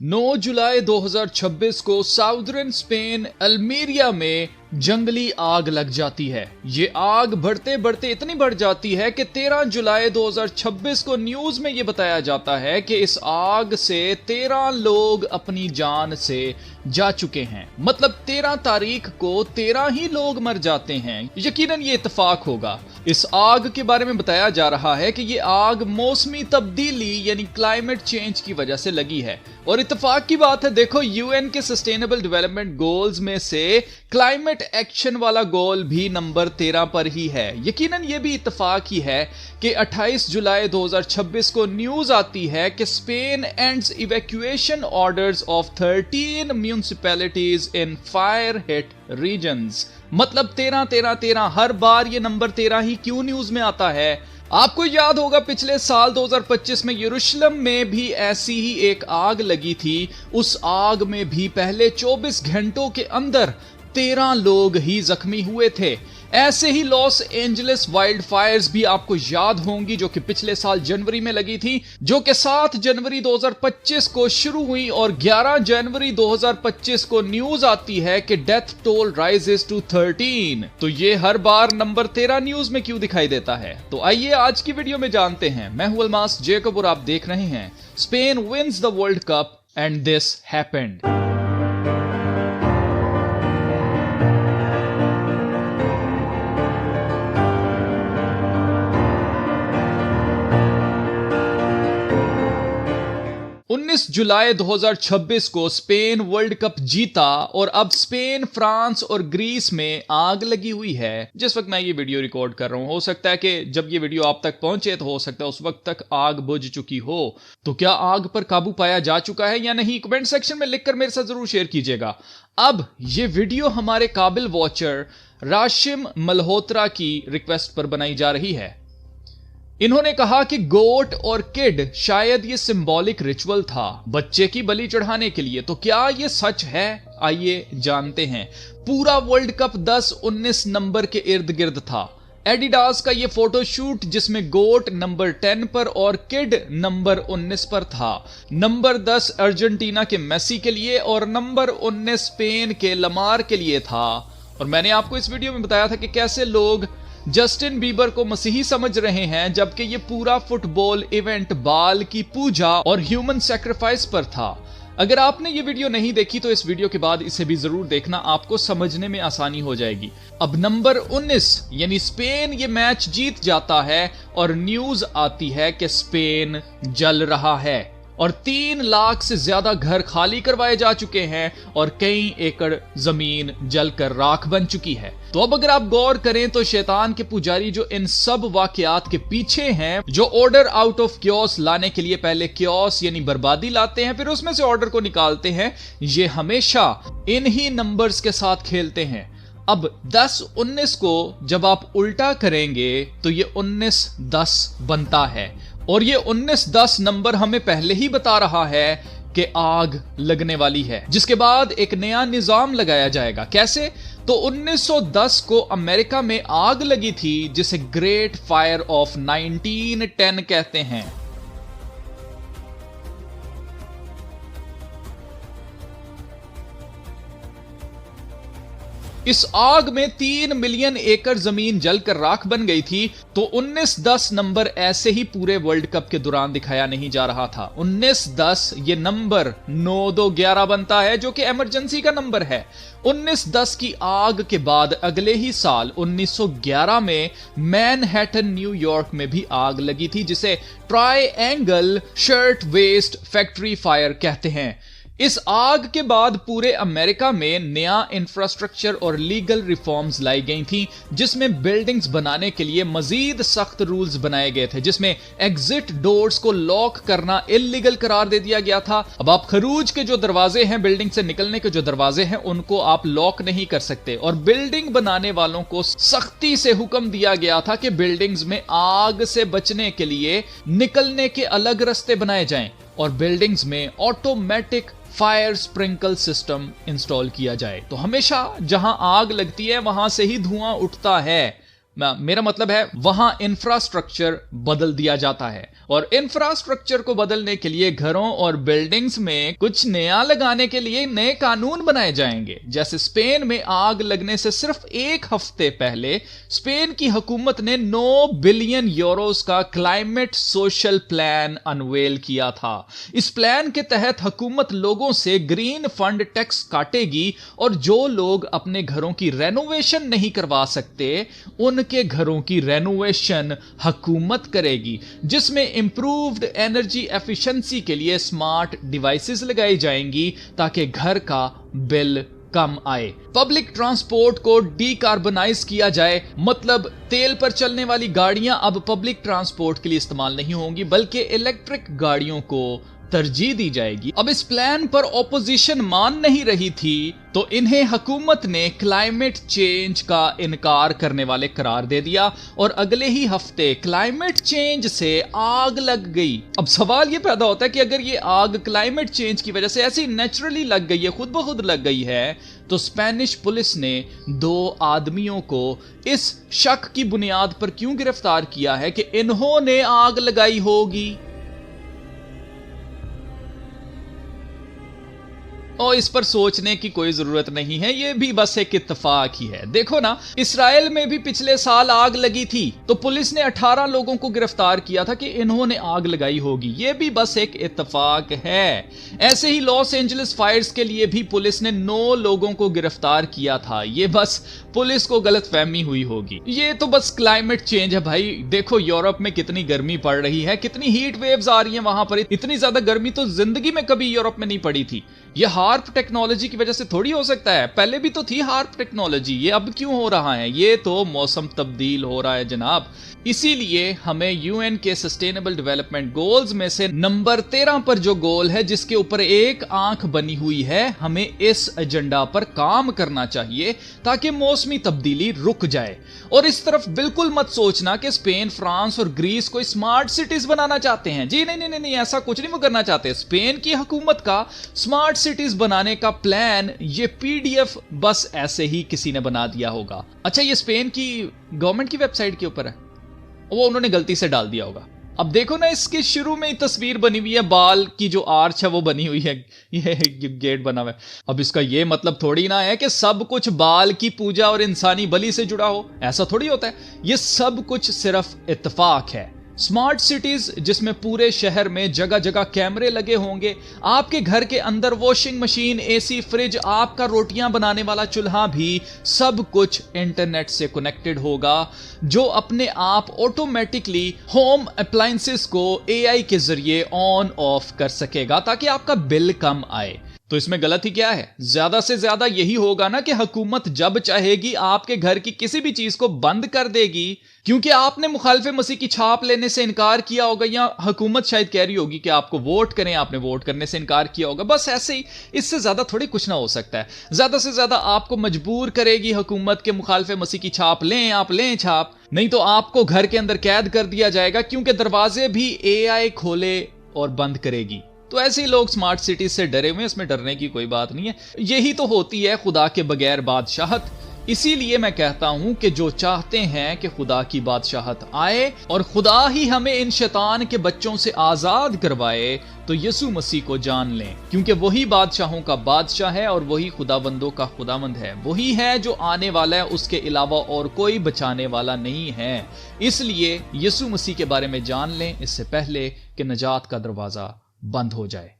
9 जुलाई 2026 को southern Spain अल्मीरिया में जंगली आग लग जाती है। ये आग बढ़ते बढ़ते इतनी बढ़ जाती है कि 13 जुलाई 2026 को न्यूज में ये बताया जाता है कि इस आग से 13 लोग अपनी जान से जा चुके हैं। मतलब 13 तारीख को 13 ही लोग मर जाते हैं। यकीनन ये इत्तेफाक होगा। इस आग के बारे में बताया जा रहा है कि ये आग मौसमी तब्दीली यानी क्लाइमेट चेंज की वजह से लगी है। और इत्तेफाक की बात है, देखो यूएन के सस्टेनेबल डेवलपमेंट गोल्स में से क्लाइमेट एक्शन वाला गोल भी नंबर 13 पर ही है। यकीनन ये भी इत्तेफाक ही है कि 28 जुलाई 2026 को न्यूज आती है कि Spain ends evacuation orders of 13 municipalities in fire hit regions. मतलब 13 13 13, हर बार ये नंबर 13 ही क्यों न्यूज में आता है। आपको याद होगा पिछले साल 2025 में यरूशलेम में भी ऐसी ही एक आग लगी थी। उस आग में भी पहले 24 घंटों के अंदर 13 लोग ही जख्मी हुए थे। ऐसे ही लॉस एंजलिस वाइल्ड फायर्स भी आपको याद होंगी, जो कि पिछले साल जनवरी में लगी थी, जो कि 7 जनवरी 2025 को शुरू हुई और 11 जनवरी 2025 को न्यूज आती है कि डेथ टोल राइजेस टू 13। तो ये हर बार नंबर 13 न्यूज में क्यों दिखाई देता है? तो आइए आज की वीडियो में जानते हैं। मैं हूं अल्मास जेकब और आप देख रहे हैं Spain wins the World Cup and this happened. 19 जुलाई 2026 को स्पेन वर्ल्ड कप जीता और अब स्पेन, फ्रांस और ग्रीस में आग लगी हुई है। जिस वक्त मैं ये वीडियो रिकॉर्ड कर रहा हूं, हो सकता है कि जब ये वीडियो आप तक पहुंचे तो हो सकता है उस वक्त तक आग बुझ चुकी हो। तो क्या आग पर काबू पाया जा चुका है या नहीं, कमेंट सेक्शन में लिखकर मेरे साथ जरूर शेयर कीजिएगा। अब ये वीडियो हमारे काबिल वॉचर राशिम मल्होत्रा की रिक्वेस्ट पर बनाई जा रही है। इन्होंने कहा कि गोट और किड शायद ये सिंबॉलिक रिचुअल था बच्चे की बलि चढ़ाने के लिए। तो क्या ये सच है? आइए जानते हैं। पूरा वर्ल्ड कप 10-19 नंबर के इर्द गिर्द था। एडिडास का ये फोटोशूट जिसमें गोट नंबर 10 पर और किड नंबर 19 पर था। नंबर 10 अर्जेंटीना के मेसी के लिए और नंबर 19 स्पेन के लमार के लिए था। और मैंने आपको इस वीडियो में बताया था कि कैसे लोग जस्टिन बीबर को मसीही समझ रहे हैं, जबकि ये पूरा फुटबॉल इवेंट बाल की पूजा और ह्यूमन सैक्रिफाइस पर था। अगर आपने ये वीडियो नहीं देखी तो इस वीडियो के बाद इसे भी जरूर देखना, आपको समझने में आसानी हो जाएगी। अब नंबर 19 यानी स्पेन ये मैच जीत जाता है और न्यूज आती है कि स्पेन जल रहा है और 3 लाख से ज्यादा घर खाली करवाए जा चुके हैं और कई एकड़ जमीन जलकर राख बन चुकी है। तो अब अगर आप गौर करें तो शैतान के पुजारी जो इन सब वाकयात के पीछे हैं, जो ऑर्डर आउट ऑफ क्योस लाने के लिए पहले क्योस यानी बर्बादी लाते हैं, फिर उसमें से ऑर्डर को निकालते हैं, ये हमेशा इन्हीं नंबर्स के साथ खेलते हैं। अब 10-19 को जब आप उल्टा करेंगे तो ये 19-10 बनता है और ये 19-10 नंबर हमें पहले ही बता रहा है कि आग लगने वाली है, जिसके बाद एक नया निजाम लगाया जाएगा। कैसे? तो 1910 को अमेरिका में आग लगी थी जिसे ग्रेट फायर ऑफ 1910 कहते हैं। इस आग में 3 मिलियन एकड़ जमीन जलकर राख बन गई थी। तो 1910 नंबर ऐसे ही पूरे वर्ल्ड कप के दौरान दिखाया नहीं जा रहा था। 1910 ये नंबर 9-2-11 बनता है, जो कि इमरजेंसी का नंबर है। 1910 की आग के बाद अगले ही साल 1911 में मैनहट्टन न्यूयॉर्क में भी आग लगी थी, जिसे triangle shirt waist factory fire कहते हैं। इस आग के बाद पूरे अमेरिका में नया इंफ्रास्ट्रक्चर और लीगल रिफॉर्म्स लाई गई थी, जिसमें बिल्डिंग्स बनाने के लिए मजीद सख्त रूल्स बनाए गए थे, जिसमें एग्जिट डोर्स को लॉक करना इल्लीगल करार दे दिया गया था। अब आप खरूज के जो दरवाजे हैं, बिल्डिंग से निकलने के जो दरवाजे हैं, उनको आप लॉक नहीं कर सकते। और बिल्डिंग बनाने वालों को सख्ती से हुक्म दिया गया था कि बिल्डिंग्स में आग से बचने के लिए निकलने के अलग रास्ते बनाए जाएं और बिल्डिंग्स में automatic fire sprinkle system install किया जाए। तो हमेशा जहां आग लगती है वहां से ही धुआं उठता है। मेरा मतलब है वहां इंफ्रास्ट्रक्चर बदल दिया जाता है, और इंफ्रास्ट्रक्चर को बदलने के लिए घरों और बिल्डिंग्स में कुछ नया लगाने के लिए नए कानून बनाए जाएंगे। जैसे स्पेन में आग लगने से सिर्फ एक हफ्ते पहले स्पेन की हुकूमत ने 9 बिलियन यूरोस का क्लाइमेट सोशल प्लान अनवेल किया था। इस प्लान के तहत हुकूमत लोगों से ग्रीन फंड टैक्स काटेगी और जो लोग अपने घरों की रेनोवेशन नहीं करवा सकते उनके घरों की रेनोवेशन हुकूमत करेगी, जिसमें इंप्रूव्ड एनर्जी एफिशिएंसी के लिए स्मार्ट डिवाइसेस लगाई जाएंगी ताकि घर का बिल कम आए। पब्लिक ट्रांसपोर्ट को डीकार्बनाइज किया जाए, मतलब तेल पर चलने वाली गाड़ियां अब पब्लिक ट्रांसपोर्ट के लिए इस्तेमाल नहीं होंगी बल्कि इलेक्ट्रिक गाड़ियों को तरजीह दी जाएगी। अब इस प्लान पर ऑपोजिशन मान नहीं रही थी तो इन्हें हुकूमत ने क्लाइमेट चेंज का इनकार करने वाले करार दे दिया और अगले ही हफ्ते क्लाइमेट चेंज से आग लग गई। अब सवाल यह पैदा होता है कि अगर ये आग क्लाइमेट चेंज की वजह से ऐसी नेचुरली लग गई है, खुद ब खुद लग गई है, तो स्पेनिश पुलिस ने 2 आदमियों को इस शक की बुनियाद पर क्यों गिरफ्तार किया है कि इन्होंने आग लगाई होगी। और इस पर सोचने की कोई जरूरत नहीं है, यह भी बस एक इत्तेफाक ही है। देखो ना, इसराइल में भी पिछले साल आग लगी थी तो पुलिस ने 18 लोगों को गिरफ्तार किया था कि इन्होंने आग लगाई होगी। यह भी बस एक इत्तेफाक है। ऐसे ही लॉस एंजलिस फायर्स के लिए भी पुलिस ने 9 लोगों को गिरफ्तार किया था। यह बस पुलिस को गलतफहमी हुई होगी। ये तो बस क्लाइमेट चेंज है भाई। देखो यूरोप में कितनी गर्मी पड़ रही है, कितनी हीट वेव्स आ रही हैं वहां पर। इतनी ज्यादा गर्मी तो जिंदगी में कभी यूरोप में नहीं पड़ी थी। ये हार्प टेक्नोलॉजी की वजह से थोड़ी हो सकता है, पहले भी तो थी हार्प टेक्नोलॉजी, ये अब क्यों हो रहा है? ये तो मौसम तब्दील हो रहा है जनाब। इसीलिए हमें यूएन के सस्टेनेबल डेवलपमेंट गोल्स में से नंबर 13 पर जो गोल है जिसके ऊपर एक आंख बनी हुई है, हमें इस एजेंडा पर काम करना चाहिए ताकि मौसमी तब्दीली रुक जाए। और इस तरफ बिल्कुल मत सोचना कि स्पेन, फ्रांस और ग्रीस कोई स्मार्ट सिटीज बनाना चाहते हैं। जी नहीं नहीं नहीं, नहीं ऐसा कुछ नहीं वो करना चाहते। स्पेन की हुकूमत का स्मार्ट सिटीज बनाने का प्लान ये पीडीएफ बस ऐसे ही किसी ने बना दिया होगा। अच्छा, ये स्पेन की गवर्नमेंट की वेबसाइट के ऊपर है, वो उन्होंने गलती से डाल दिया होगा। अब देखो ना, इसके शुरू में ही तस्वीर बनी हुई है, बाल की जो आर्च है वो बनी हुई है, ये गेट बना हुआ है। अब इसका ये मतलब थोड़ी ना है कि सब कुछ बाल की पूजा और इंसानी बलि से जुड़ा हो, ऐसा थोड़ी होता है। ये सब कुछ सिर्फ इत्तेफाक है। स्मार्ट सिटीज जिसमें पूरे शहर में जगह जगह कैमरे लगे होंगे, आपके घर के अंदर वॉशिंग मशीन, एसी, फ्रिज, आपका रोटियां बनाने वाला चूल्हा भी सब कुछ इंटरनेट से कनेक्टेड होगा, जो अपने आप ऑटोमेटिकली होम अप्लायंसेस को एआई के जरिए ऑन ऑफ कर सकेगा ताकि आपका बिल कम आए। तो इसमें गलती क्या है? ज्यादा से ज्यादा यही होगा ना कि हुकूमत जब चाहेगी आपके घर की किसी भी चीज को बंद कर देगी, क्योंकि आपने मुखालिफ मसीह की छाप लेने से इनकार किया होगा, या हुकूमत शायद कह रही होगी कि आपको वोट करें, आपने वोट करने से इनकार किया होगा। बस ऐसे ही, इससे ज्यादा थोड़ी कुछ ना हो सकता है। ज्यादा से ज्यादा आपको मजबूर करेगी हुकूमत के मुखालिफ मसीह की छाप लें, आप लें छाप, नहीं तो आपको घर के अंदर कैद कर दिया जाएगा, क्योंकि दरवाजे भी एआई खोले और बंद करेगी। तो ऐसे ही लोग स्मार्ट सिटीज से डरे हुए हैं, इसमें डरने की कोई बात नहीं है। यही तो होती है खुदा के बगैर बादशाहत। इसीलिए मैं कहता हूं कि जो चाहते हैं कि खुदा की बादशाहत आए और खुदा ही हमें इन शैतान के बच्चों से आजाद करवाए, तो यीशु मसीह को जान लें, क्योंकि वही बादशाहों का बादशाह है और वही खुदाबंदों का खुदावंद है। वही है जो आने वाला है, उसके अलावा और कोई बचाने वाला नहीं है। इसलिए यीशु मसीह के बारे में जान लें इससे पहले कि नजात का दरवाजा बंद हो जाए।